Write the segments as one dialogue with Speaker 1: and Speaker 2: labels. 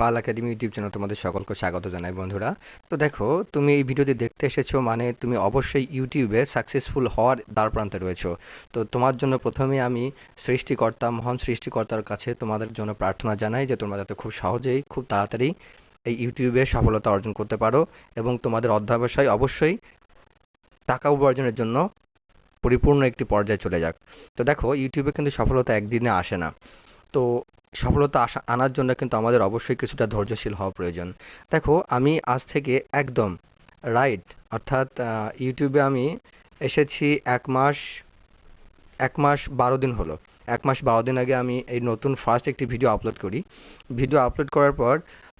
Speaker 1: পাল academy YouTube channel তোমাদের সকলকে স্বাগত জানাই বন্ধুরা। তো দেখো, তুমি এই ভিডিওটি দেখতে এসেছো মানে তুমি অবশ্যই ইউটিউবে সাকসেসফুল হওয়ার দ্বারপ্রান্তে রয়েছো। তো তোমার জন্য প্রথমে আমি সৃষ্টিকর্তা, মহান সৃষ্টিকর্তার কাছে তোমাদের জন্য প্রার্থনা জানাই যে তোমরা যাতে খুব সহজেই, খুব তাড়াতাড়ি এই ইউটিউবে সফলতা অর্জন করতে পারো এবং তোমাদের অধ্যবসায় অবশ্যই টাকা উপার্জনের জন্য পরিপূর্ণ একটি পর্যায়ে চলে যাক। তো দেখো, ইউটিউবে কিন্তু সফলতা একদিনে আসে না। তো সফলতা আনার জন্য কিন্তু আমাদের অবশ্যই কিছুটা ধৈর্যশীল হওয়া প্রয়োজন। দেখো, আমি আজ থেকে একদম রাইট, অর্থাৎ ইউটিউবে আমি এসেছি 1 মাস 12 দিন হলো। 1 মাস 12 দিন আগে আমি এই নতুন ফার্স্ট একটি ভিডিও আপলোড করি। ভিডিও আপলোড করার পর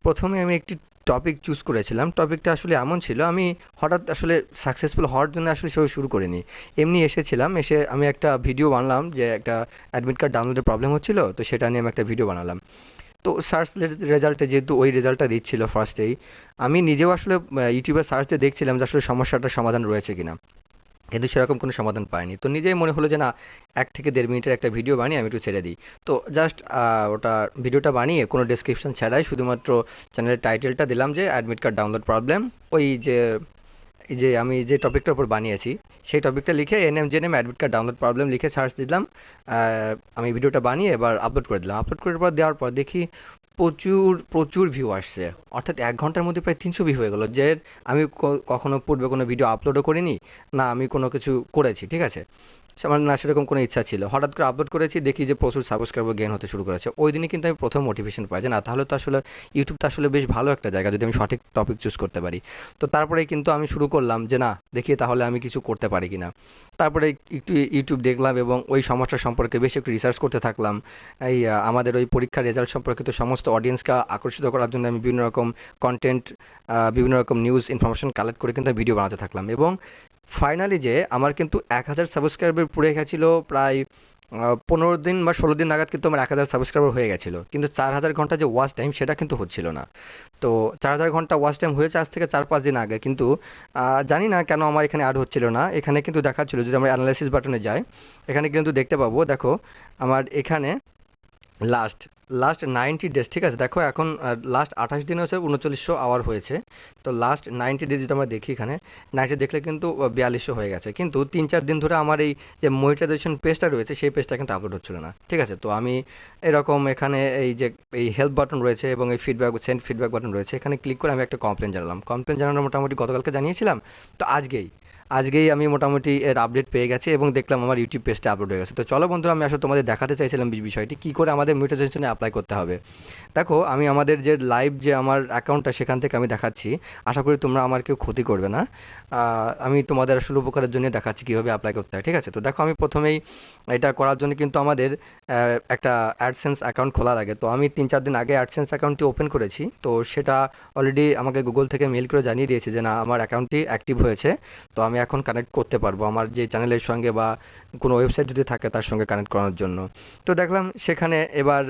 Speaker 1: প্রথমে আমি একটি টপিক চুজ করেছিলাম। টপিকটা আসলে এমন ছিল, আমি হঠাৎ আসলে সাকসেসফুল হওয়ার জন্য আসলে সেভাবে শুরু করিনি। এমনি এসেছিলাম, এসে আমি একটা ভিডিও বানালাম যে একটা অ্যাডমিট কার্ড ডাউনলোডের প্রবলেম হচ্ছিল, তো সেটা নিয়ে আমি একটা ভিডিও বানালাম। তো সার্চ রেজাল্টে যেহেতু ওই রেজাল্টটা দিচ্ছিল ফার্স্টেই, আমি নিজেও আসলে ইউটিউবে সার্চ দিয়ে দেখছিলাম যে আসলে সমস্যাটার সমাধান রয়েছে কিনা, কিন্তু সেরকম কোনো সমাধান পাইনি। তো নিজেই মনে হলো যে না, 1 থেকে 1.5 মিনিটের একটা ভিডিও বানিয়ে আমি একটু ছেড়ে দিই। তো জাস্ট ওটা ভিডিওটা বানিয়ে কোনো ডেসক্রিপশন ছাড়াই শুধুমাত্র চ্যানেলের টাইটেলটা দিলাম যে অ্যাডমিট কার্ড ডাউনলোড প্রবলেম। ওই যে এই যে আমি যে টপিকটার উপর বানিয়েছি সেই টপিকটা লিখে এনএম জেনএম অ্যাডমিট কার্ড ডাউনলোড প্রবলেম লিখে সার্চ দিলাম। আমি ভিডিওটা বানিয়ে এবার আপলোড করে দিলাম। আপলোড করার পর দেওয়ার পর দেখি প্রচুর প্রচুর ভিউ আসছে, অর্থাৎ 1 ঘন্টার মধ্যে প্রায় 300 ভিউ হয়ে গেলো। যে আমি কখনো পূর্বে কোনো ভিডিও আপলোডও করিনি, না আমি কোনো কিছু করেছি, ঠিক আছে, আমার না সেরকম কোনো ইচ্ছা ছিল। হঠাৎ করে আপলোড করেছি, দেখি যে প্রচুর সাবস্ক্রাইবার গেইন হতে শুরু করেছে। ওই দিনই কিন্তু আমি প্রথম মোটিভেশন পাই যে না, তাহলে তো আসলে ইউটিউব তো আসলে বেশ ভালো একটা জায়গা যদি আমি সঠিক টপিক চুজ করতে পারি। তো তারপরেই কিন্তু আমি শুরু করলাম যে না, দেখি তাহলে আমি কিছু করতে পারি কি না। তারপরে একটু ইউটিউব দেখলাম এবং ওই সমস্যা সম্পর্কে বেশ একটু রিসার্চ করতে থাকলাম। এই আমাদের ওই পরীক্ষার রেজাল্ট সম্পর্কিত সমস্ত অডিয়েন্সকে আকর্ষিত করার জন্য আমি বিভিন্ন রকম কন্টেন্ট, বিভিন্ন রকম নিউজ ইনফরমেশন কালেক্ট করে কিন্তু ভিডিও বানাতে থাকলাম। এবং ফাইনালি যে আমার কিন্তু 1,000 সাবস্ক্রাইবার পুড়ে গেছিলো প্রায় 15 দিন বা 16 দিন নাগাদ কিন্তু আমার 1,000 সাবস্ক্রাইবার হয়ে গেছিলো, কিন্তু 4,000 ঘন্টা যে ওয়াচ টাইম সেটা কিন্তু হচ্ছিল না। তো 4,000 ঘন্টা ওয়াচ টাইম হয়েছে আজ থেকে 4-5 দিন আগে, কিন্তু জানি না কেন আমার এখানে অ্যাড হচ্ছিল না। এখানে কিন্তু দেখাচ্ছিল, যদি আমরা অ্যানালাইসিস বাটনে যাই এখানে কিন্তু দেখতে পাবো। দেখো আমার এখানে লাস্ট লাস্ট 90 ডেজ, ঠিক আছে, দেখো এখন লাস্ট 28 দিন হচ্ছে 3900 আওয়ার হয়েছে। তো লাস্ট 90 ডেজ যদি আমরা দেখি, এখানে 90 দেখলে কিন্তু 4200 হয়ে গেছে, কিন্তু 3-4 দিন ধরে আমার এই যে মনিটাইজেশন পেজটা রয়েছে সেই পেজটা কিন্তু আপলোড হচ্ছিল না, ঠিক আছে। তো আমি এরকম এখানে এই যে এই হেল্প বাটন রয়েছে এবং এই সেন্ড ফিডব্যাক বাটন রয়েছে, এখানে ক্লিক করে আমি একটা কমপ্লেন জানালাম। কমপ্লেন জানানো মোটামুটি গতকালকে জানিয়েছিলাম। তো আজকেই আমি মোটামুটি এর আপডেট পেয়ে গেছি এবং দেখলাম আমার ইউটিউব পেজটা আপলোড হয়ে গেছে। তো চলো বন্ধুরা, আমি আসলে তোমাদের দেখাতে চাইছিলাম বিষয়টি কী করে আমাদের মনিটাইজেশনে অ্যাপ্লাই করতে হবে। দেখো, আমি আমাদের যে লাইভ যে আমার অ্যাকাউন্টটা সেখান থেকে আমি দেখাচ্ছি। আশা করি তোমরা আমার কেউ ক্ষতি করবে না। আমি তোমাদের আসলে উপকারের জন্য দেখাচ্ছি কীভাবে অ্যাপ্লাই করতে হয়, ঠিক আছে। তো দেখো, আমি প্রথমেই এটা করার জন্য কিন্তু আমাদের একটা অ্যাডসেন্স অ্যাকাউন্ট খোলা লাগে। তো আমি 3-4 দিন আগে অ্যাডসেন্স অ্যাকাউন্টটি ওপেন করেছি। তো সেটা অলরেডি আমাকে গুগল থেকে মেল করে জানিয়ে দিয়েছে যে না, আমার অ্যাকাউন্টটি অ্যাক্টিভ হয়েছে। তো আমি এখন কানেক্ট করতে পারবো আমার যে চ্যানেলের সঙ্গে বা কোনো ওয়েবসাইট যদি থাকে তার সঙ্গে কানেক্ট করানোর জন্য। তো দেখলাম সেখানে এবার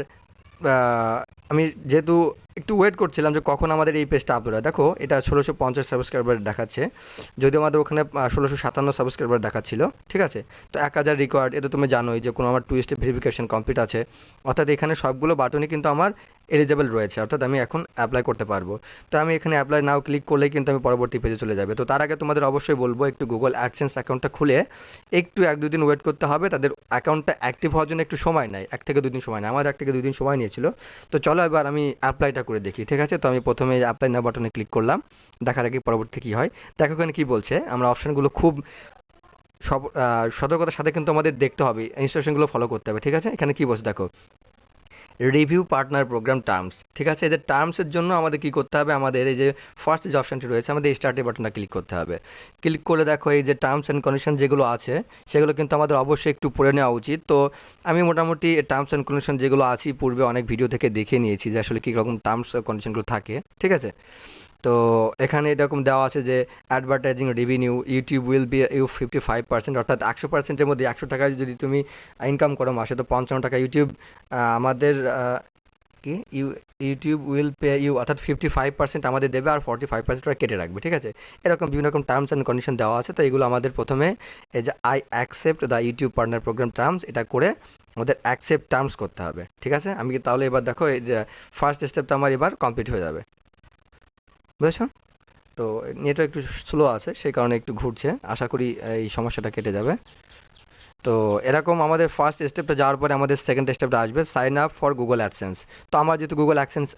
Speaker 1: আমি যেহেতু একটু ওয়েট করছিলাম যে কখন আমাদের এই পেজটা আপলোড হয়। দেখো, এটা 1650 সাবস্ক্রাইবার দেখাচ্ছে, যদিও আমাদের ওখানে 1657 সাবস্ক্রাইবার দেখাচ্ছিল, ঠিক আছে। তো 1000 রিকোয়ার্ড, এটা তুমি জানোই যে কোনো আমার 2 স্টেপ ভেরিফিকেশন কমপ্লিট আছে, অর্থাৎ এখানে সবগুলো বাটনই কিন্তু আমার এলিজেবল রয়েছে, অর্থাৎ আমি এখন অ্যাপ্লাই করতে পারবো। তো আমি এখানে অ্যাপ্লাই নাও ক্লিক করলেই কিন্তু আমি পরবর্তী পেজে চলে যাবে। তো তার আগে তোমাদের অবশ্যই বলবো, একটু গুগল অ্যাডসেন্স অ্যাকাউন্টটা খুলে একটু 1-2 দিন ওয়েট করতে হবে। তাদের অ্যাকাউন্টটা অ্যাক্টিভ হওয়ার জন্য একটু সময় নেয়, 1 থেকে 2 দিন সময় নেয়, আমার 1 থেকে 2 দিন সময় নিয়েছিল। তো চলো এবার আমি অ্যাপ্লাইটা করে দেখি, ঠিক আছে। তো আমি প্রথমে অ্যাপ্লাই নাও বাটনে ক্লিক করলাম, দেখার আগে পরবর্তী কী হয়। দেখো এখানে কী বলছে, আমরা অপশানগুলো খুব সতর্কতার সাথে কিন্তু আমাদের দেখতে হবে, ইনস্ট্রাকশনগুলো ফলো করতে হবে, ঠিক আছে। এখানে কী বলছে দেখো, রিভিউ পার্টনার প্রোগ্রাম টার্মস, ঠিক আছে। এদের টার্মসের জন্য আমাদের কী করতে হবে, আমাদের এই যে ফার্স্ট যে অপশানটি রয়েছে আমাদের স্টার্টের বাটনটা ক্লিক করতে হবে। ক্লিক করলে দেখো এই যে টার্মস অ্যান্ড কন্ডিশন যেগুলো আছে সেগুলো কিন্তু আমাদের অবশ্যই একটু পড়ে নেওয়া উচিত। তো আমি মোটামুটি টার্মস অ্যান্ড কন্ডিশন যেগুলো আছে পূর্বে অনেক ভিডিও থেকে দেখে নিয়েছি যে আসলে কী রকম টার্মস কন্ডিশনগুলো থাকে, ঠিক আছে। তো এখানে এরকম দেওয়া আছে যে advertising revenue YouTube will be you 55%, অর্থাৎ 100%-এর মধ্যে 100 টাকা যদি তুমি ইনকাম করো মাসে, তো 55 টাকা ইউটিউব আমাদের কি ইউটিউব উইল পে ইউ, অর্থাৎ 55% আমাদের দেবে আর 45% ওরা কেটে রাখবে, ঠিক আছে। এরকম বিভিন্ন রকম টার্মস অ্যান্ড কন্ডিশন দেওয়া আছে। তো এগুলো আমাদের প্রথমে এই যে I accept the YouTube partner program terms, এটা করে আমাদের অ্যাকসেপ্ট টার্মস করতে হবে, ঠিক আছে। আমি তাহলে এবার দেখো এই যে ফার্স্ট স্টেপটা আমার এবার কমপ্লিট হয়ে যাবে, বুঝেছো? তো নেটও একটু স্লো আছে, সেই কারণে একটু ঘুরছে, আশা করি এই সমস্যাটা কেটে যাবে। তো এরকম আমাদের ফার্স্ট স্টেপটা যাওয়ার পরে আমাদের সেকেন্ড স্টেপটা আসবে sign up for Google AdSense. তো আমার যেহেতু গুগল অ্যাডসেন্স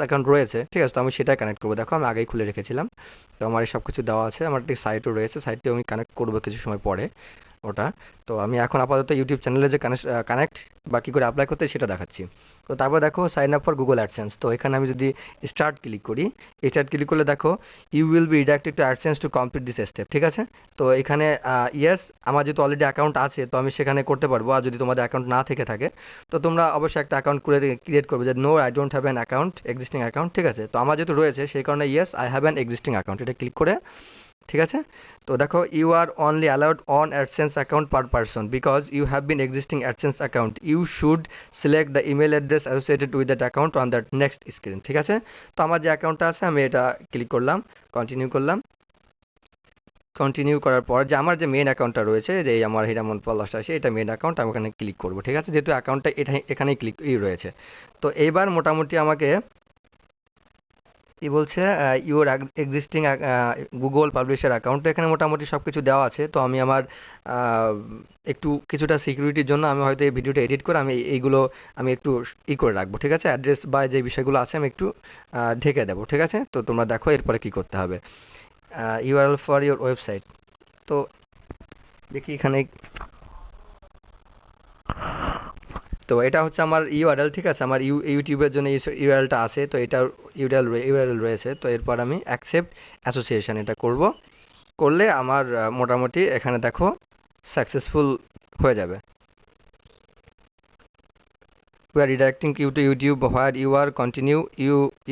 Speaker 1: অ্যাকাউন্ট রয়েছে, ঠিক আছে, তো আমি সেটাই কানেক্ট করবো। দেখো আমি আগেই খুলে রেখেছিলাম, তো আমার এই সব কিছু দেওয়া আছে, আমার একটি সাইটও রয়েছে, সাইটটিও আমি কানেক্ট করবো কিছু সময় পরে ওটা। তো আমি এখন আপাতত ইউটিউব চ্যানেলে যে কানেক্ট বা কী করে অ্যাপ্লাই করতে সেটা দেখাচ্ছি। তো তারপর দেখো sign up for Google AdSense, তো এখানে আমি যদি স্টার্ট ক্লিক করি, স্টার্ট ক্লিক করলে দেখো you will be redirected to AdSense to complete this step, ঠিক আছে। তো এখানে ইয়েস, আমার যেহেতু অলরেডি অ্যাকাউন্ট আছে তো আমি সেখানে করতে পারবো, আর যদি তোমাদের অ্যাকাউন্ট না থেকে থাকে তো তোমরা অবশ্যই একটা অ্যাকাউন্ট ক্রিয়েট করবে, যে no I don't have an account, existing account, ঠিক আছে। তো আমার যেহেতু রয়েছে সেই কারণে yes I have an existing account, এটা ক্লিক করে, ঠিক আছে। তো দেখো you are only allowed on AdSense account per person because you have been existing AdSense account, you should select the email address associated with that account on that next screen, ঠিক আছে। তো আমার যে অ্যাকাউন্টটা আছে আমি এটা ক্লিক করলাম, কন্টিনিউ করলাম। কন্টিনিউ করার পর যে আমার যে মেন অ্যাকাউন্টটা রয়েছে, যে এই আমার হিরামন পলাশ আছে, এটা মেন অ্যাকাউন্ট, আমি ওখানে ক্লিক করবো, ঠিক আছে, যেহেতু অ্যাকাউন্টটা এখানেই রয়েছে। তো এইবার মোটামুটি আমাকে কি বলছে, your existing Google publisher account, তো এখানে মোটামুটি সব কিছু দেওয়া আছে। তো আমি আমার একটু কিছুটা সিকিউরিটির জন্য আমি হয়তো এই ভিডিওটা এডিট করে আমি এইগুলো আমি একটু করে রাখবো, ঠিক আছে, অ্যাড্রেস বা যে বিষয়গুলো আছে আমি একটু ঢেকে দেবো, ঠিক আছে। তো তোমরা দেখো এরপরে কী করতে হবে, ইউআরএল ফর ইউর ওয়েবসাইট। তো দেখি এখানে, তো এটা হচ্ছে আমার ইউআরএল, ঠিক আছে, আমার ইউটিউবের জন্য ইউআরএলটা আছে, তো এটা ইউআরএল রয়েছে। তো এরপর আমি অ্যাকসেপ্ট অ্যাসোসিয়েশন এটা করব, করলে আমার মোটামুটি এখানে দেখো সাকসেসফুল হয়ে যাবে। We are redirecting you to YouTube where you are continue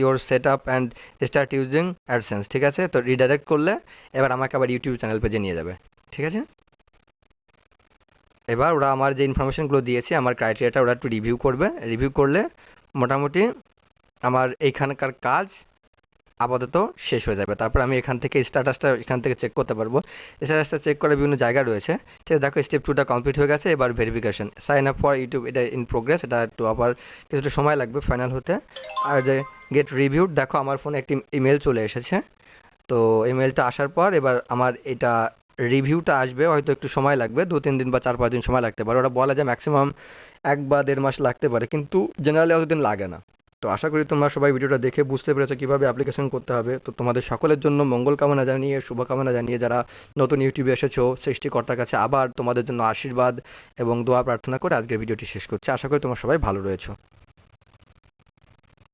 Speaker 1: your setup and start using AdSense, ঠিক আছে। তো রিডাইরেক্ট করলে এবার আমাকে আবার ইউটিউব চ্যানেল পেজে নিয়ে যাবে, ঠিক আছে। এবার ওরা আমার যে ইনফরমেশনগুলো দিয়েছে, আমার ক্রাইটেরিয়াটা ওরা একটু রিভিউ করবে, রিভিউ করলে মোটামুটি আমার এইখানকার কাজ আপাতত শেষ হয়ে যাবে। তারপর আমি এখান থেকে স্ট্যাটাসটা এখান থেকে চেক করতে পারবো। স্ট্যাটাসটা চেক করার বিভিন্ন জায়গা রয়েছে, ঠিক আছে। দেখো স্টেপ 2টা কমপ্লিট হয়ে গেছে, এবার verification sign up for YouTube, এটা ইন প্রোগ্রেস, এটা একটু আবার কিছুটা সময় লাগবে ফাইনাল হতে। আর যে গেট রিভিউড, দেখো আমার ফোনে একটি ইমেল চলে এসেছে। তো ইমেলটা আসার পর এবার আমার এটা রিভিউটা আসবে, হয়তো একটু সময় লাগবে, 2-3 দিন বা 4-5 দিন সময় লাগতে পারে। ওরা বলে যে ম্যাক্সিমাম 1 বা 1.5 মাস লাগতে পারে, কিন্তু জেনারেলি অতদিন লাগে না। তো আশা করি তোমরা সবাই ভিডিওটা দেখে বুঝতে পেরেছো কীভাবে অ্যাপ্লিকেশন করতে হবে। তো তোমাদের সকলের জন্য মঙ্গল কামনা জানিয়ে, শুভকামনা জানিয়ে, যারা নতুন ইউটিউবে এসেছো, সৃষ্টিকর্তার কাছে আবার তোমাদের জন্য আশীর্বাদ এবং দোয়া প্রার্থনা করে আজকের ভিডিওটি শেষ করছি। আশা করি তোমরা সবাই ভালো রয়েছো।